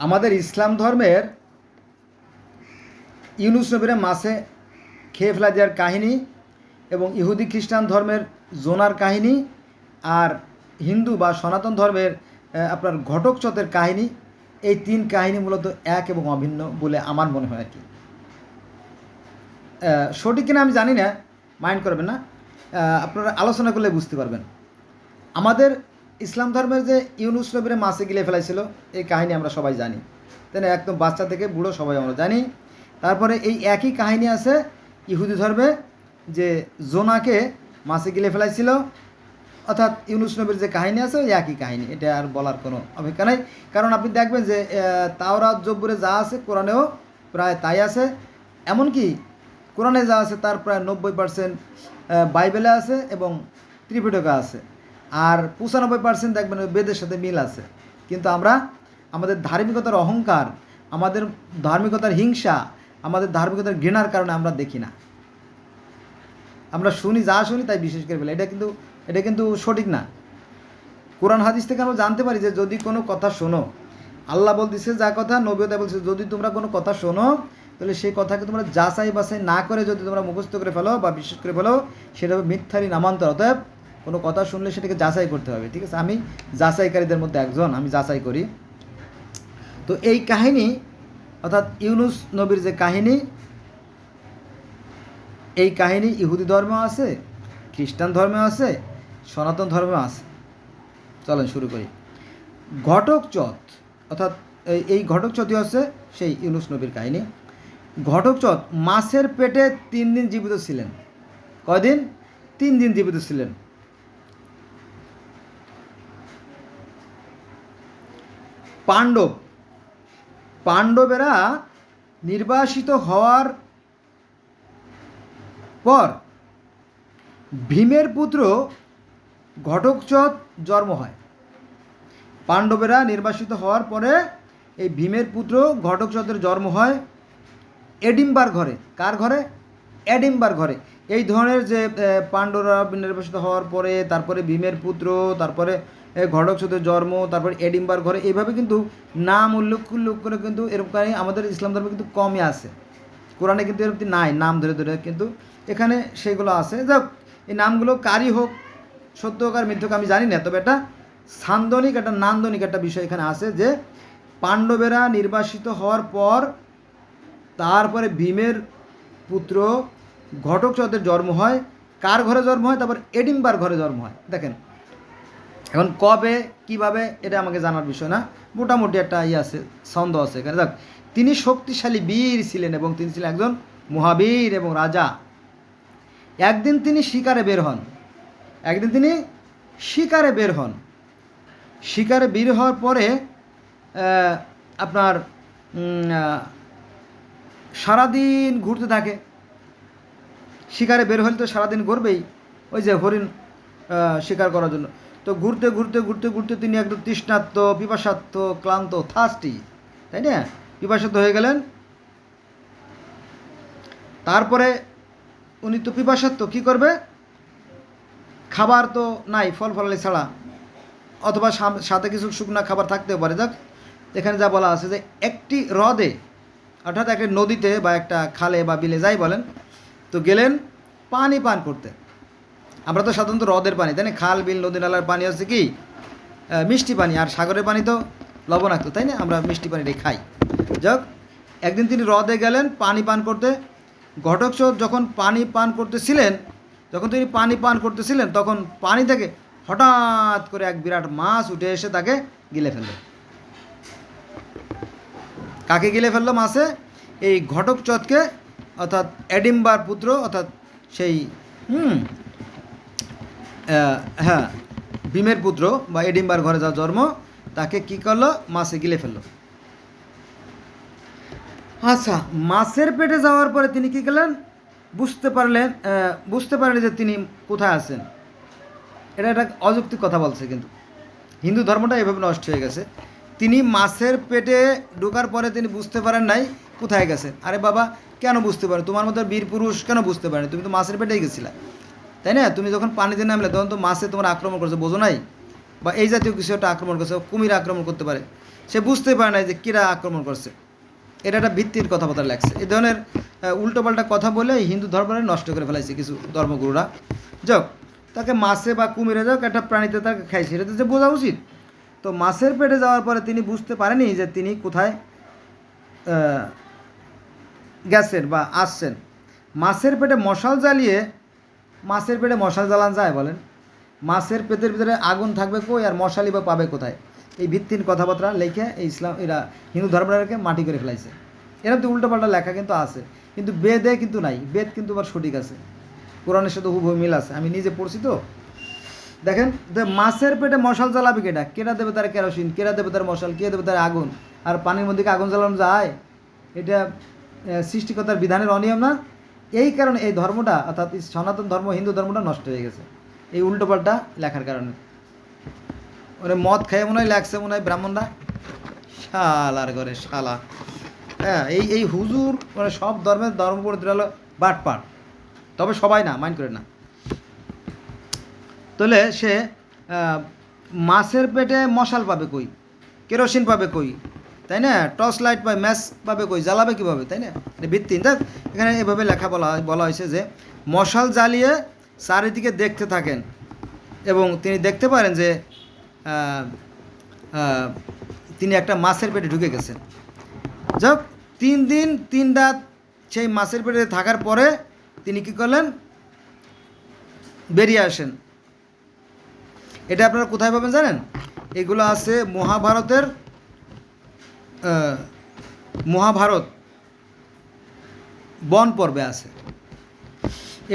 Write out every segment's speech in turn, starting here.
আমাদের ইসলাম ধর্মের ইউনুস নবীরে মাছে খেয়ে ফেলা দেওয়ার কাহিনী এবং ইহুদি খ্রিস্টান ধর্মের জোনার কাহিনী আর হিন্দু বা সনাতন ধর্মের আপনার ঘটকচতের কাহিনী, এই তিন কাহিনী মূলত এক এবং অভিন্ন বলে আমার মনে হয় আর কি। সঠিক কিনা আমি জানি না, মাইন্ড করবেন না, আপনারা আলোচনা করলে বুঝতে পারবেন। আমাদের ইসলাম ধর্মের যে ইউনুস নবীরে মাছে গিলে ফেলাইছিল এই কাহিনী আমরা সবাই জানি, তাই না? একদম বাচ্চা থেকে বুড়ো সবাই আমরা জানি। তারপরে এই একই কাহিনী আছে ইহুদি ধর্মে, যে জোনাকে মাছে গিলে ফেলাইছিল, অর্থাৎ ইউনুস নবীর যে কাহিনী আছে ওই একই কাহিনী, এটা আর বলার কোনো অপেক্ষা নাই। কারণ আপনি দেখবেন যে তাওরাত জব্বুরে যা আছে কোরআনেও প্রায় তাই আছে। এমনকি কোরআনে যা আছে তার প্রায় 90% বাইবেলে আছে এবং ত্রিপিটকে আছে, আর 95% দেখবেন বেদের সাথে মিল আছে। কিন্তু আমরা আমাদের ধার্মিকতার অহংকার, আমাদের ধার্মিকতার হিংসা, আমাদের ধার্মিকতার ঘৃণার কারণে আমরা দেখি না, আমরা শুনি, যা শুনি তাই বিশেষ করে ফেলে। এটা কিন্তু সঠিক না। কোরআন হাদিস থেকে আমরা জানতে পারি যে যদি কোনো কথা শোনো, আল্লাহ বলতেছে যা কথা, নবীও তাই বলছে, যদি তোমরা কোনো কথা শোনো তাহলে সেই কথাকে তোমরা যাচাই বাছাই না করে যদি তোমরা মুখস্থ করে ফেলো বা বিশ্বাস করে ফেলো, সেটা হবে মিথ্যারই নামান্তর। অতএব কোনো কথা শুনলে সেটাকে যাচাই করতে হবে, ঠিক আছে? আমি যাচাইকারীদের মধ্যে একজন, আমি যাচাই করি। তো এই কাহিনী অর্থাৎ ইউনুস নবীর যে কাহিনী, এই কাহিনী ইহুদি ধর্মেও আছে, খ্রিস্টান ধর্মেও আছে, সনাতন ধর্মেও আছে। চলেন শুরু করি। ঘটকচত অর্থাৎ এই ঘটকচতই হচ্ছে সেই ইউনুস নবীর কাহিনী। ঘটকচত মাছের পেটে 3 দিন জীবিত ছিলেন। কয়দিন? 3 দিন জীবিত ছিলেন। পাণ্ডবেরা নির্বাসিত হওয়ার পর ভীমের পুত্র ঘটকচত জন্ম হয়। পাণ্ডবেরা নির্বাসিত হওয়ার পরে এই ভীমের পুত্র ঘটকচতের জন্ম হয় এডিম্বার ঘরে। কার ঘরে? এডিম্বার ঘরে। এই ধরনের যে পাণ্ডবরা নির্বাসিত হওয়ার পরে তারপরে ভীমের পুত্র, তারপরে ঘটকচতের জন্ম, তারপরে এডিম্বার ঘরে, এইভাবে কিন্তু নাম উল্লেখ করে কিন্তু এরকম আমাদের ইসলাম ধর্মে কিন্তু কমই আছে। কোরআনে কিন্তু এরকম নাই, নাম ধরে ধরে কিন্তু এখানে সেগুলো আছে। যাক, এই নামগুলো কারই হোক, সত্য হোক আর মিথ্যক আমি জানি না, তবে এটা সান্দনিক একটা নান্দনিক একটা বিষয় এখানে আছে যে পাণ্ডবেরা নির্বাসিত হওয়ার পর তারপরে ভীমের পুত্র ঘটকচতের জন্ম হয়। কার ঘরে জন্ম হয়? তারপর এডিম্বার ঘরে জন্ম হয়। দেখেন, এখন কবে কিভাবে এটা আমাকে জানার বিষয় না, মোটামুটি একটা আছে, ছন্দ আছে এখানে। দেখ, তিনি শক্তিশালী বীর ছিলেন এবং তিনি ছিলেন একজন মহাবীর এবং রাজা। একদিন তিনি শিকারে বের হন। শিকারে বের হওয়ার পরে আপনার সারাদিন ঘুরতে থাকে। শিকারে বের হলে তো সারাদিন ঘুরবেই, ওই যে হরিণ শিকার করার জন্য। তো ঘুরতে ঘুরতে ঘুরতে ঘুরতে তিনি একদম তৃষ্ণার্ত, পিপাসার্থ, ক্লান্ত, থার্স্টি, তাই না? পিপাসার্থ হয়ে গেলেন। তারপরে উনি তো পিপাসার্থ, কী করবে? খাবার তো নাই ফল ফলালি ছাড়া, অথবা সাথে কিছু শুকনা খাবার থাকতেও পারে। যাক, এখানে যা বলা আছে যে একটি হ্রদে, অর্থাৎ একটা নদীতে বা একটা খালে বা বিলে যাই বলেন, তো গেলেন পানি পান করতে। আমরা তো সাধারণত হ্রদের পানি, তাই না? খাল, বিল, নদী নালার পানি হচ্ছে কি মিষ্টি পানি, আর সাগরের পানি তো লবণাক্ত, তাই না? আমরা মিষ্টি পানিটাই খাই। যাক, একদিন তিনি হ্রদে গেলেন পানি পান করতে। ঘটকচত যখন তিনি পানি পান করতেছিলেন তখন পানি থেকে হঠাৎ করে এক বিরাট মাছ উঠে এসে তাকে গিলে ফেলল। কাকে গিলে ফেললো? মাছে এই ঘটকচতকে, অর্থাৎ এডিম্বার পুত্র, অর্থাৎ সেই হ্যাঁ ভীমের পুত্র বা এডিম্বার ঘরে যা জন্ম, তাকে কি করলো? মাছে গিলে ফেললো। আচ্ছা, মাছের পেটে যাওয়ার পরে তিনি কী করলেন? বুঝতে পারলেন যে তিনি কোথায় আছেন। এটা একটা অযৌক্তিক কথা বলছে, কিন্তু হিন্দু ধর্মটা এভাবে নষ্ট হয়ে গেছে। তিনি মাছের পেটে ঢোকার পরে তিনি বুঝতে পারেন নাই কোথায় গেছেন। আরে বাবা, কেন বুঝতে পারেন? তোমার মতো বীর পুরুষ কেন বুঝতে পারেন? তুমি তো মাছের পেটেই গেছিলা, তাই না? তুমি যখন পানিতে নামলে তখন তো মাছে তোমার আক্রমণ করছে, বোঝো নাই? বা এই জাতীয় কিছু একটা আক্রমণ করছে, কুমির আক্রমণ করতে পারে। সে বুঝতেই পারে না যে কিরা আক্রমণ করছে। এটা একটা ভিত্তির কথাবার্তা লাগছে। এই ধরনের উল্টোপাল্টা কথা বলে হিন্দু ধর্মটা নষ্ট করে ফেলাইছে কিছু ধর্মগুরুরা। যাক, তাকে মাছে বা কুমিরে যাক একটা প্রাণীতে তাকে খাইছে, এটা তো যে বোঝা উচিত। তো মাছের পেটে যাওয়ার পরে তিনি বুঝতে পারেনি যে তিনি কোথায় গেছেন বা আসছেন। মাছের পেটে মশাল জ্বালিয়ে, মাছের পেটে মশাল জ্বালান যায় বলেন? মাছের পেটের ভিতরে আগুন থাকবে কই, আর মশালি বা পাবে কোথায়? এই ভিত্তির কথাবার্তা লেখে এই ইসলাম এরা হিন্দু ধর্মটাকে মাটি করে ফেলাইছে। এরকম তো উল্টোপাল্টা লেখা কিন্তু আছে, কিন্তু বেদে কিন্তু নাই। বেদ কিন্তু আবার সঠিক আছে, কোরআনের সাথে হুবহু মিল আছে, আমি নিজে পড়ছি তো। দেখেন, মাছের পেটে মশাল জ্বালাবে কেটা? কেটা দেবে তার কেরোসিন, কেটা দেবে তার মশাল, কে দেবে তার আগুন? আর পানির মধ্যে কি আগুন জ্বালানো যায়? এটা সৃষ্টিকর্তার বিধানের অনিয়ম না? এই কারণে এই ধর্মটা, অর্থাৎ সনাতন ধর্ম হিন্দু ধর্মটা নষ্ট হয়ে গেছে এই উল্টোপাল্টা লেখার কারণে। ওরে মদ খেয়ে মনে হয় লাগছে মনে হয় ব্রাহ্মণরা, শালার ঘরে শালা। হ্যাঁ, এই এই হুজুর মানে সব ধর্মের ধর্মপন্থী হলো বাটপাট, তবে সবাই না, মাইন্ড করে না। তাহলে সে মাছের পেটে মশাল পাবে কই, কেরোসিন পাবে কই, তাই না? টর্চ লাইট পাবে, ম্যাচ পাবে কই, জ্বালাবে কীভাবে, তাই না? ভিত্তি দেখ, এখানে এভাবে লেখা বলা হয়েছে যে মশাল জ্বালিয়ে চারিদিকে দেখতে থাকেন এবং তিনি দেখতে পারেন যে তিনি একটা মাছের পেটে ঢুকে গেছেন। যাক, 3 দিন 3 রাত সেই মাছের পেটে থাকার পরে তিনি কী করলেন? বেরিয়ে আসেন। এটা আপনারা কোথায় পাবেন জানেন? এগুলো আছে মহাভারত বন পর্বে আছে।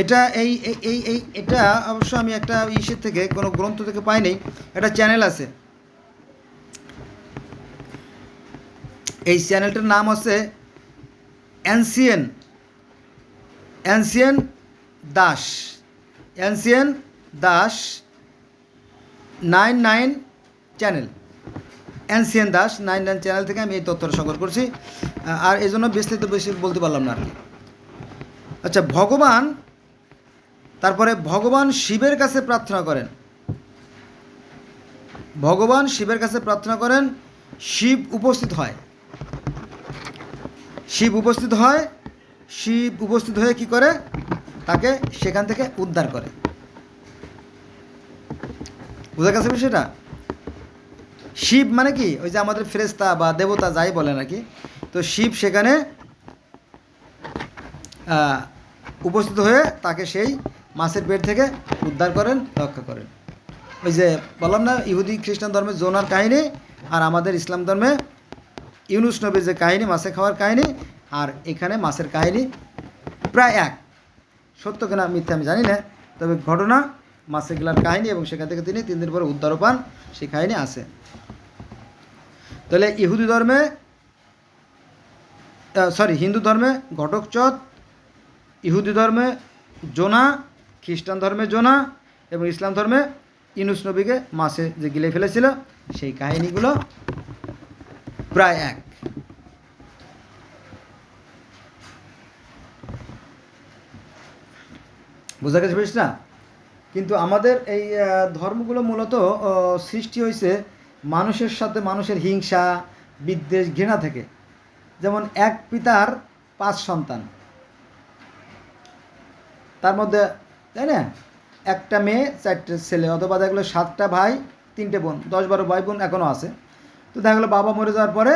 এটা এই এই এই এটা অবশ্য আমি একটা ইসের থেকে, কোনো গ্রন্থ থেকে পাইনি, একটা চ্যানেল আছে। এই চ্যানেলটার নাম হচ্ছে NCN Das, NCN Das 99 channel, NCN Das 99 channel থেকে আমি এই তথ্যটা সংগ্রহ করছি। আর এই জন্য বিস্তারিত বেশি বলতে পারলাম না আর কি। আচ্ছা, তারপরে ভগবান শিবের কাছে প্রার্থনা করেন। ভগবান শিবের কাছে প্রার্থনা করেন, শিব উপস্থিত হয়। শিব উপস্থিত হয়ে কি করে? তাকে সেখান থেকে উদ্ধার করে। বুঝা গেছে বিষয়টা? শিব মানে কি, ওই যে আমাদের ফেরেশতা বা দেবতা যাই বলে নাকি, তো শিব সেখানে উপস্থিত হয়ে তাকে সেই মাছের পেট থেকে উদ্ধার করেন, রক্ষা করেন। ওই যে বললাম না, ইহুদি খ্রিস্টান ধর্মে জোনার কাহিনী আর আমাদের ইসলাম ধর্মে ইউনুস নবীর যে কাহিনী, মাছে খাওয়ার কাহিনী, আর এখানে মাছের কাহিনী প্রায় এক। সত্য কিনা মিথ্যা আমি জানি না, তবে ঘটনা মাছে গেলার কাহিনী এবং সেখান থেকে তিনি 3 দিন পরে উদ্ধারও পান, সেই কাহিনী আছে। তাহলে হিন্দু ধর্মে ঘটকচট, ইহুদি ধর্মে জোনা, খ্রিস্টান ধর্মে জোনা এবং ইসলাম ধর্মে ইউনুস নবীকে মাছে যে গিলে ফেলেছিল, সেই কাহিনীগুলো প্রায় এক। বোঝা গেছে বেশ না? কিন্তু আমাদের এই ধর্মগুলো মূলত সৃষ্টি হয়েছে মানুষের সাথে মানুষের হিংসা, বিদ্বেষ, ঘৃণা থেকে। যেমন এক পিতার 5 সন্তান, তার মধ্যে, তাই না, একটা মেয়ে 4টে ছেলে, অথবা দেখলো 7টা ভাই 3টে বোন, 10-12 ভাই বোন এখনও আছে। তো দেখা গেলো বাবা মরে যাওয়ার পরে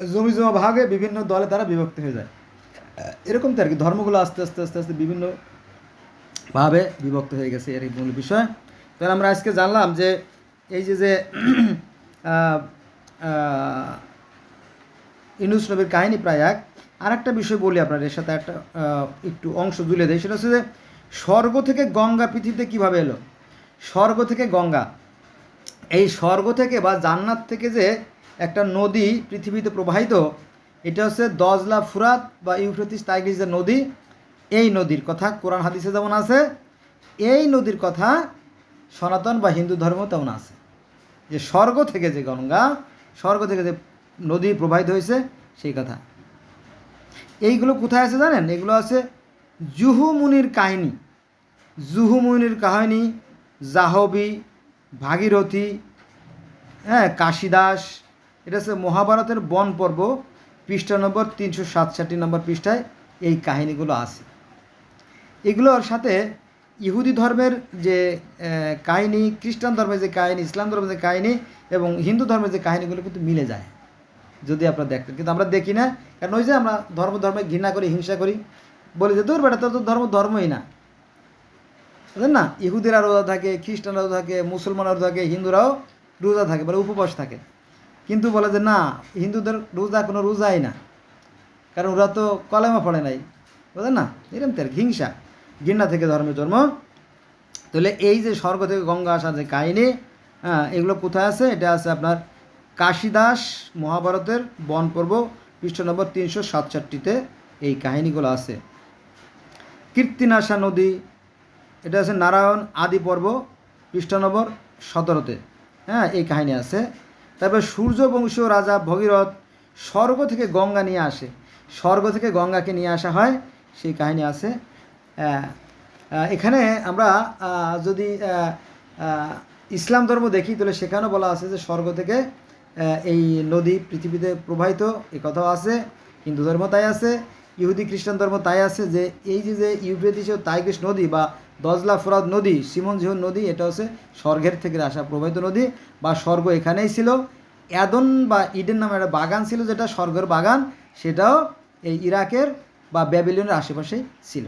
জমি জমা ভাগে বিভিন্ন দলে তারা বিভক্ত হয়ে যায়। এরকম তো আর কি, ধর্মগুলো আস্তে আস্তে আস্তে আস্তে বিভিন্নভাবে বিভক্ত হয়ে গেছে, এর মূল বিষয়। তাহলে আমরা আজকে জানলাম যে এই যে ইউনুস নবীর কাহিনী প্রায় এক। আর একটা বিষয় বলি আপনার, এর সাথে একটা একটু অংশ জুড়ে দেয়, সেটা হচ্ছে যে স্বর্গ থেকে গঙ্গা পৃথিবীতে কীভাবে এলো। স্বর্গ থেকে গঙ্গা, এই স্বর্গ থেকে বা জান্নাত থেকে যে একটা নদী পৃথিবীতে প্রবাহিত, এটা হচ্ছে দজলা, ফুরাত বা ইউফ্রেটিস, টাইগ্রিস যে নদী, এই নদীর কথা কোরআন হাদিসে যেমন আছে, এই নদীর কথা সনাতন বা হিন্দু ধর্ম তেমন আছে, যে স্বর্গ থেকে যে গঙ্গা, স্বর্গ থেকে যে নদী প্রবাহিত হয়েছে সেই কথা। এইগুলো কোথায় আছে জানেন? এগুলো আছে জুহু মুনির কাহিনী, জুহু মুনির কাহিনী, জাহবি, ভাগীরথী, হ্যাঁ, কাশিদাস, এটা হচ্ছে মহাভারতের বন পর্ব, পৃষ্ঠা নম্বর 367 নম্বর পৃষ্ঠায় এই কাহিনীগুলো আছে। এগুলোর সাথে ইহুদি ধর্মের যে কাহিনী, খ্রিস্টান ধর্মের যে কাহিনী, ইসলাম ধর্মের যে কাহিনী এবং হিন্দু ধর্মের যে কাহিনীগুলো কিন্তু মিলে যায় যদি আপনারা দেখতেন, কিন্তু আমরা দেখি না। কারণ ওই যে আমরা ধর্মে ঘৃণা করি, হিংসা করি, বলি যে দূর বেটা, তোর তো ধর্মই না, বুঝলেন না? ইহুদিরা রোজা থাকে, খ্রিস্টানরা রোজা থাকে, মুসলমানরা রোজা থাকে, হিন্দুরাও রোজা থাকে, বলে উপবাস থাকে। কিন্তু বলে যে না, হিন্দুদের রোজা কোনো রোজাই না, কারণ ওরা তো কলেমা পড়ে নাই, বুঝলেন না? এরকম তার হিংসা, ঘৃণা থেকে ধর্মের জন্ম। তাহলে এই যে স্বর্গ থেকে গঙ্গা আসার যে কাহিনী, এগুলো কোথায় আছে? এটা আছে আপনার কাশিদাস মহাভারতের বন পর্ব, পৃষ্ঠ নম্বর 367তে এই কাহিনীগুলো আছে। কীর্তিনাশা নদী, এটা আছে নারায়ণ আদি পর্ব, পৃষ্ঠ নম্বর 17তে, এই কাহিনী আছে। তারপর সূর্যবংশীয় রাজা ভগীরথ স্বর্গ থেকে গঙ্গা নিয়ে আসে, স্বর্গ থেকে গঙ্গাকে নিয়ে আসা হয়, সেই কাহিনী আছে। এখানে আমরা যদি ইসলাম ধর্ম দেখি তাহলে সেখানেও বলা আছে যে স্বর্গ থেকে এই নদী পৃথিবীতে প্রবাহিত, এ কথাও আছে। হিন্দু ধর্ম তাই আছে, ইহুদি খ্রিস্টান ধর্ম তাই আছে যে এই যে ইউফ্রেটিস ও টাইগ্রিস নদী বা দজলা ফোরাত নদী, সিমন জিহন নদী, এটা হচ্ছে স্বর্গের থেকে আসা প্রবাহিত নদী, বা স্বর্গ এখানেই ছিল। অ্যাদন বা ইডেন নামে একটা বাগান ছিল, যেটা স্বর্গের বাগান, সেটাও এই ইরাকের বা ব্যাবিলনের আশেপাশেই ছিল।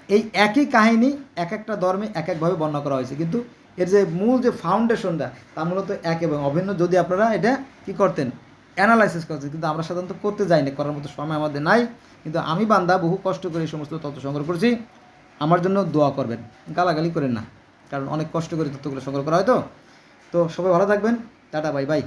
এই একই কাহিনী এক একটা ধর্মে এক একভাবে বর্ণনা করা হয়েছে, কিন্তু এর যে মূল যে ফাউন্ডেশনটা তা মূলত এক এবং অভিন্ন। যদি আপনারা এটা কী করতেন, অ্যানালাইসিস করতেন, কিন্তু আমরা সাধারণত করতে যাই না, করার মতো সময় আমাদের নাই। কিন্তু আমি বান্দা বহু কষ্ট করে এই সমস্ত তথ্য সংগ্রহ করেছি, আমার জন্য দোয়া করবেন, গালাগালি করেন না, কারণ অনেক কষ্ট করে তথ্যগুলো সংগ্রহ করা হয়। তো সবাই ভালো থাকবেন, টাটা, বাই বাই।